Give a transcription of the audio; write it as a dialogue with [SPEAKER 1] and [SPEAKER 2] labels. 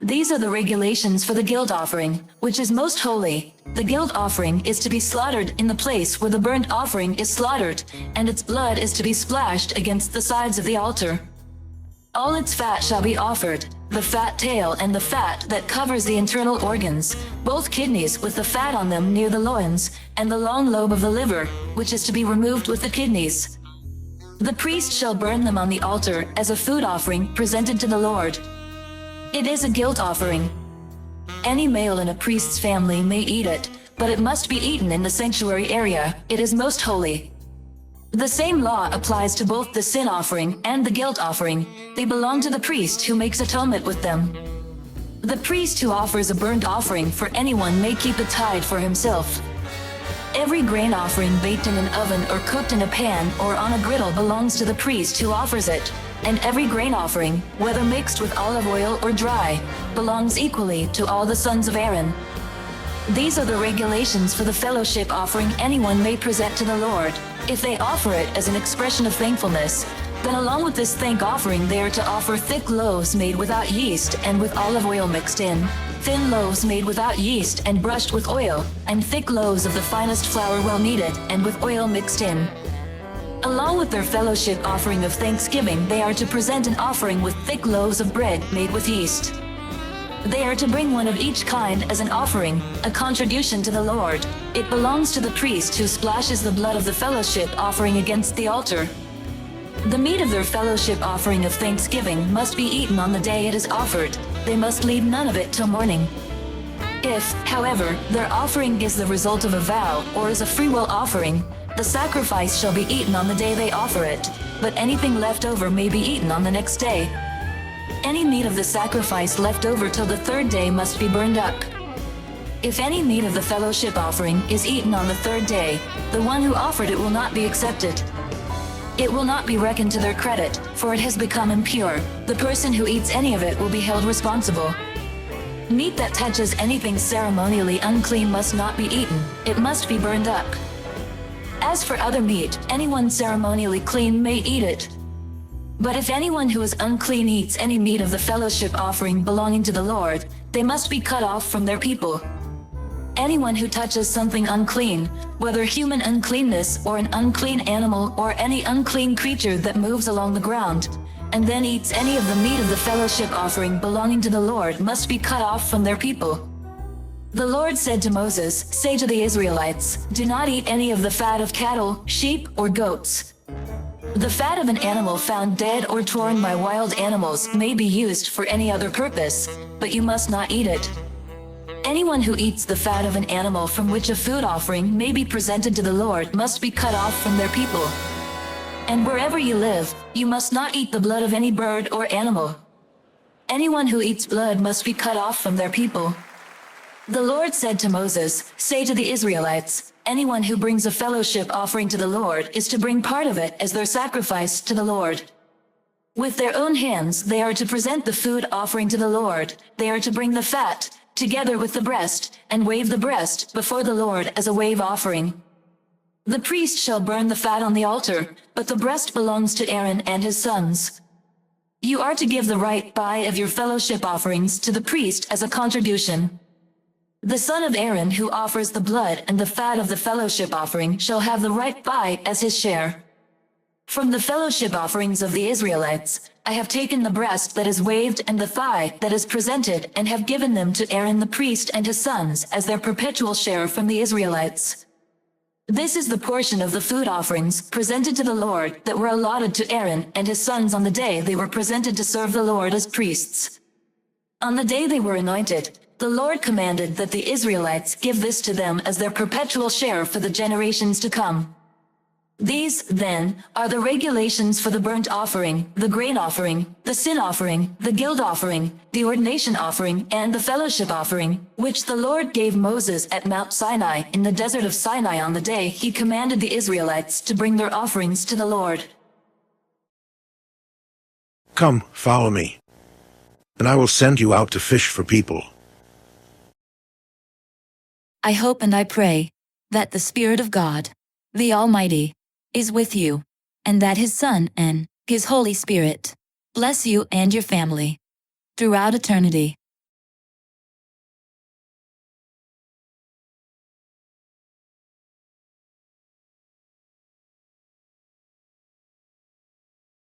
[SPEAKER 1] These are the regulations for the guilt offering, which is most holy. The guilt offering is to be slaughtered in the place where the burnt offering is slaughtered, and its blood is to be splashed against the sides of the altar. All its fat shall be offered, the fat tail and the fat that covers the internal organs, both kidneys with the fat on them near the loins, and the long lobe of the liver, which is to be removed with the kidneys. The priest shall burn them on the altar as a food offering presented to the Lord. It is a guilt offering. Any male in a priest's family may eat it, but it must be eaten in the sanctuary area. It is most holy. The same law applies to both the sin offering and the guilt offering. They belong to the priest who makes atonement with them. The priest who offers a burnt offering for anyone may keep a tithe for himself. Every grain offering baked in an oven or cooked in a pan or on a griddle belongs to the priest who offers it, and every grain offering, whether mixed with olive oil or dry, belongs equally to all the sons of Aaron. These are the regulations for the fellowship offering anyone may present to the Lord. If they offer it as an expression of thankfulness, then along with this thank offering they are to offer thick loaves made without yeast and with olive oil mixed in, thin loaves made without yeast and brushed with oil, and thick loaves of the finest flour well kneaded and with oil mixed in. Along with their fellowship offering of thanksgiving they are to present an offering with thick loaves of bread made with yeast. They are to bring one of each kind as an offering, a contribution to the Lord. It belongs to the priest who splashes the blood of the fellowship offering against the altar. The meat of their fellowship offering of thanksgiving must be eaten on the day it is offered. They must leave none of it till morning. If, however, their offering is the result of a vow or is a freewill offering, the sacrifice shall be eaten on the day they offer it, but anything left over may be eaten on the next day. Any meat of the sacrifice left over till the third day must be burned up. If any meat of the fellowship offering is eaten on the third day, the one who offered it will not be accepted. It will not be reckoned to their credit, for it has become impure. The person who eats any of it will be held responsible. Meat that touches anything ceremonially unclean must not be eaten, it must be burned up. As for other meat, anyone ceremonially clean may eat it. But if anyone who is unclean eats any meat of the fellowship offering belonging to the Lord, they must be cut off from their people. Anyone who touches something unclean, whether human uncleanness or an unclean animal or any unclean creature that moves along the ground, and then eats any of the meat of the fellowship offering belonging to the Lord must be cut off from their people. The Lord said to Moses, "Say to the Israelites, do not eat any of the fat of cattle, sheep, or goats. The fat of an animal found dead or torn by wild animals may be used for any other purpose, but you must not eat it. Anyone who eats the fat of an animal from which a food offering may be presented to the Lord must be cut off from their people. And wherever you live, you must not eat the blood of any bird or animal. Anyone who eats blood must be cut off from their people." The Lord said to Moses, "Say to the Israelites, anyone who brings a fellowship offering to the Lord is to bring part of it as their sacrifice to the Lord. With their own hands they are to present the food offering to the Lord. They are to bring the fat, together with the breast, and wave the breast before the Lord as a wave offering. The priest shall burn the fat on the altar, but the breast belongs to Aaron and his sons. You are to give the right buy of your fellowship offerings to the priest as a contribution. The son of Aaron who offers the blood and the fat of the fellowship offering shall have the right buy as his share. From the fellowship offerings of the Israelites, I have taken the breast that is waved and the thigh that is presented and have given them to Aaron the priest and his sons as their perpetual share from the Israelites. This is the portion of the food offerings presented to the Lord that were allotted to Aaron and his sons on the day they were presented to serve the Lord as priests. On the day they were anointed, the Lord commanded that the Israelites give this to them as their perpetual share for the generations to come. These, then, are the regulations for the burnt offering, the grain offering, the sin offering, the guilt offering, the ordination offering, and the fellowship offering, which the Lord gave Moses at Mount Sinai in the desert of Sinai on the day he commanded the Israelites to bring their offerings to the Lord.
[SPEAKER 2] Come, follow me, and I will send you out to fish for people.
[SPEAKER 1] I hope and I pray that the Spirit of God, the Almighty, is with you, and that His Son and His Holy Spirit bless you and your family throughout eternity.